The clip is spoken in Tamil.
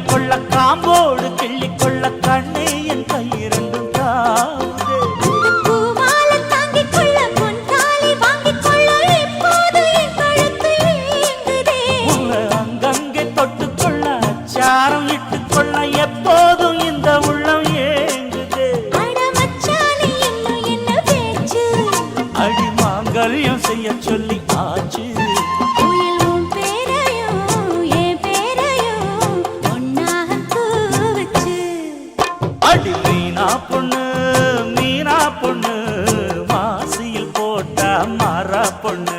கொள்ள காம்போடு கிள்ளிக்கொள்ள கண்ணே என் கையிரண்டும் தாவுதே. பூமால தாங்கிக் கொள்ள பொன்தாலி வாங்கிக் கொள்ள இப்போது என் கழுத்து ஏங்குதே. உன்னை அங்கங்கே தொட்டுக்கொள்ள அச்சாரம் இட்டுக்கொள்ள எப்போதும் இந்த உள்ளம் ஏங்குதே. அட மச்சானே இன்னும் என்ன பேச்சு? அடி மாங்கல்யம் செய்ய சொல்லி ஆச்சு. உயில் உன் பேரையும் என் பேரையும் ஒன்னாக கூவச்சு. அடி மீனா பொண்ணு மாசியில் போட்டா மாறா பொண்ணு.